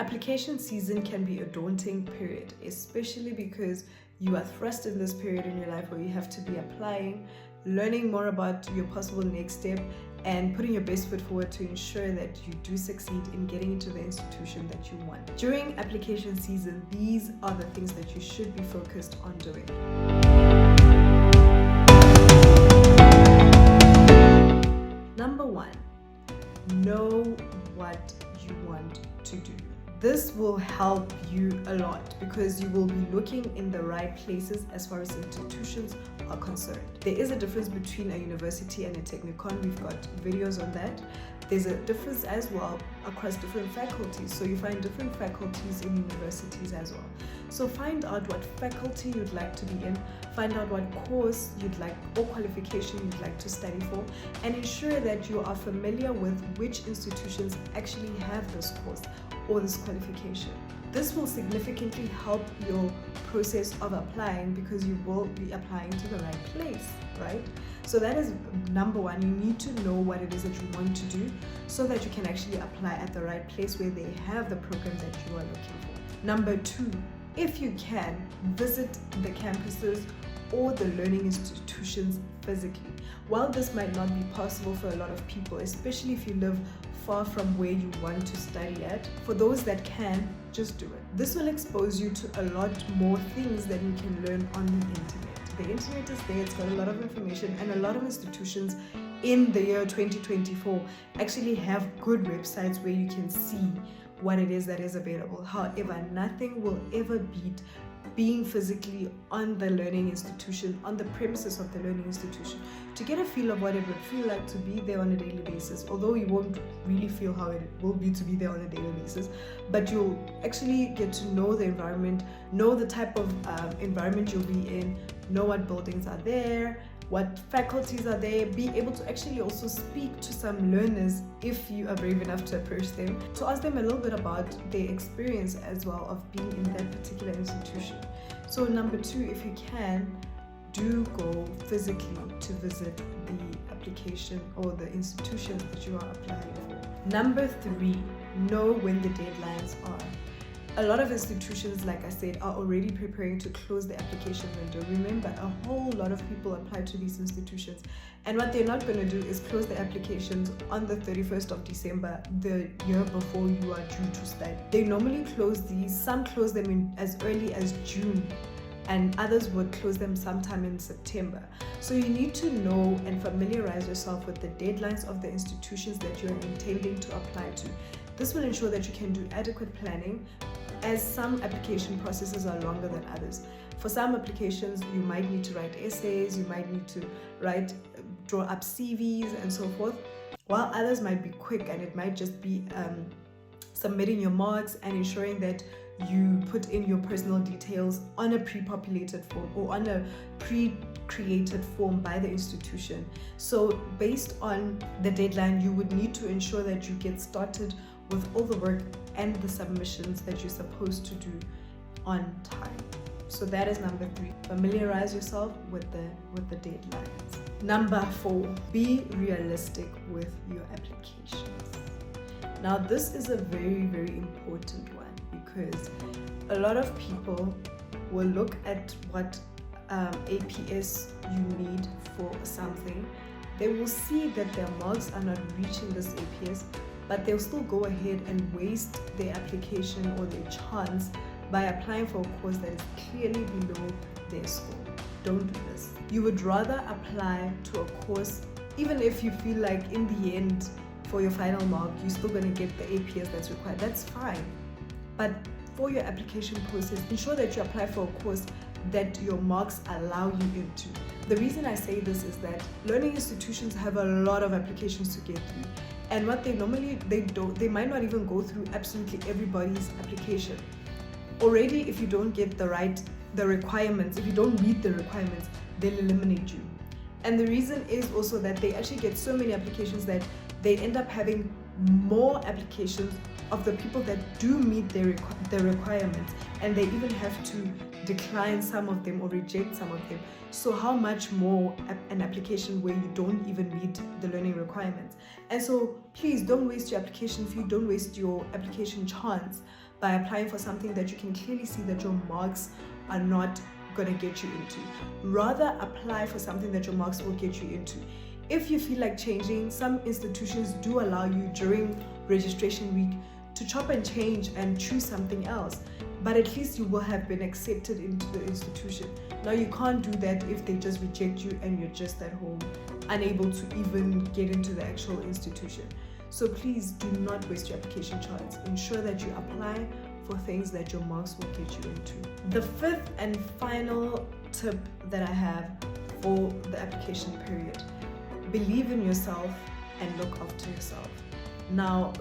Application season can be a daunting period, especially because you are thrust in this period in your life where you have to be applying, learning more about your possible next step, and putting your best foot forward to ensure that you do succeed in getting into the institution that you want. During application season, these are the things that you should be focused on doing. Number 1, know what you want to do. This will help you a lot because you will be looking in the right places as far as institutions are concerned. There is a difference between a university and a technicon. We've got videos on that. There's a difference as well across different faculties. So you find different faculties in universities as well. So find out what faculty you'd like to be in, find out what course you'd like or qualification you'd like to study for, and ensure that you are familiar with which institutions actually have this course or this qualification. This will significantly help your process of applying because you will be applying to the right place, right? So that is number 1. You need to know what it is that you want to do so that you can actually apply at the right place where they have the programs that you are looking for. Number 2, if you can, visit the campuses or the learning institutions physically. While this might not be possible for a lot of people, especially if you live far from where you want to study at, for those that can, just do it. This will expose you to a lot more things that you can learn on the internet. The internet is there, it's got a lot of information, and a lot of institutions in the year 2024 actually have good websites where you can see what it is that is available. However, nothing will ever beat being physically on the learning institution, on the premises of the learning institution, to get a feel of what it would feel like to be there on a daily basis. Although you won't really feel how it will be to be there on a daily basis, but you'll actually get to know the environment, know the type of environment you'll be in, know what buildings are there, what faculties are there, be able to actually also speak to some learners if you are brave enough to approach them, to ask them a little bit about their experience as well of being in that particular institution. So number 2, if you can, do go physically to visit the application or the institutions that you are applying for. Number 3, know when the deadlines are. A lot of institutions, like I said, are already preparing to close the application window. Remember, a whole lot of people apply to these institutions, and what they're not going to do is close the applications on the 31st of December, the year before you are due to study. They normally close these, some close them in as early as June, and others would close them sometime in September. So you need to know and familiarize yourself with the deadlines of the institutions that you're intending to apply to. This will ensure that you can do adequate planning, as some application processes are longer than others. For some applications, you might need to write essays, you might need to draw up CVs and so forth, while others might be quick and it might just be submitting your marks and ensuring that you put in your personal details on a pre-populated form or on a pre-created form by the institution. So based on the deadline, you would need to ensure that you get started with all the work and the submissions that you're supposed to do on time. So that is number 3. Familiarize yourself with the deadlines. Number 4, be realistic with your applications. Now this is a very, very important one because a lot of people will look at what APS you need for something. They will see that their marks are not reaching this APS, but they'll still go ahead and waste their application or their chance by applying for a course that is clearly below their score. Don't do this. You would rather apply to a course, even if you feel like in the end, for your final mark, you're still going to get the APS that's required. That's fine. But for your application process, ensure that you apply for a course that your marks allow you into. The reason I say this is that learning institutions have a lot of applications to get through. And what they normally, they might not even go through absolutely everybody's application. Already, if you don't get the requirements, if you don't meet the requirements, they'll eliminate you. And the reason is also that they actually get so many applications that they end up having more applications of the people that do meet their requirements, and they even have to decline some of them or reject some of them. So how much more an application where you don't even meet the learning requirements? And so please don't waste your application fee, don't waste your application chance by applying for something that you can clearly see that your marks are not going to get you into. Rather apply for something that your marks will get you into. If you feel like changing, some institutions do allow you during registration week to chop and change and choose something else, but at least you will have been accepted into the institution. Now you can't do that if they just reject you and you're just at home, unable to even get into the actual institution. So please do not waste your application chance. Ensure that you apply for things that your marks will get you into. The fifth and final tip that I have for the application period: believe in yourself and look after yourself. Now,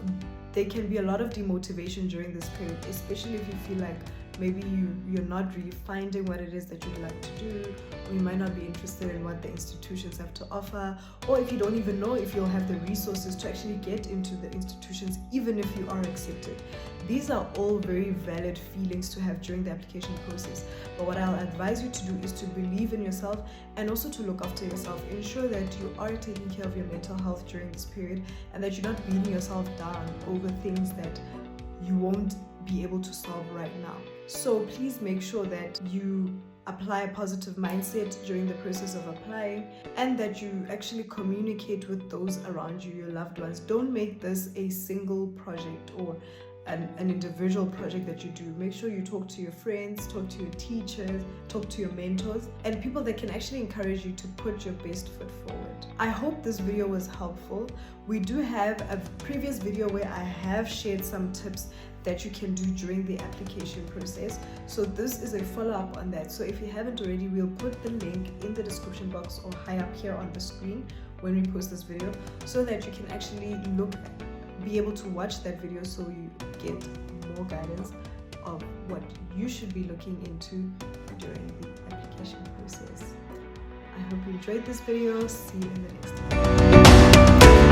there can be a lot of demotivation during this period, especially if you feel like maybe you're not really finding what it is that you'd like to do, or you might not be interested in what the institutions have to offer, or if you don't even know if you'll have the resources to actually get into the institutions even if you are accepted. These are all very valid feelings to have during the application process, but what I'll advise you to do is to believe in yourself and also to look after yourself. Ensure that you are taking care of your mental health during this period and that you're not beating yourself down over things that you won't be able to solve right now. So please make sure that you apply a positive mindset during the process of applying, and that you actually communicate with those around you, your loved ones. Don't make this a single project or an individual project that you do. Make sure you talk to your friends, talk to your teachers, talk to your mentors, and people that can actually encourage you to put your best foot forward. I hope this video was helpful. We do have a previous video where I have shared some tips that you can do during the application process. So this is a follow-up on that. So if you haven't already, we'll put the link in the description box or high up here on the screen when we post this video, so that you can actually be able to watch that video, so you get more guidance of what you should be looking into during the application process. I hope you enjoyed this video. See you in the next one.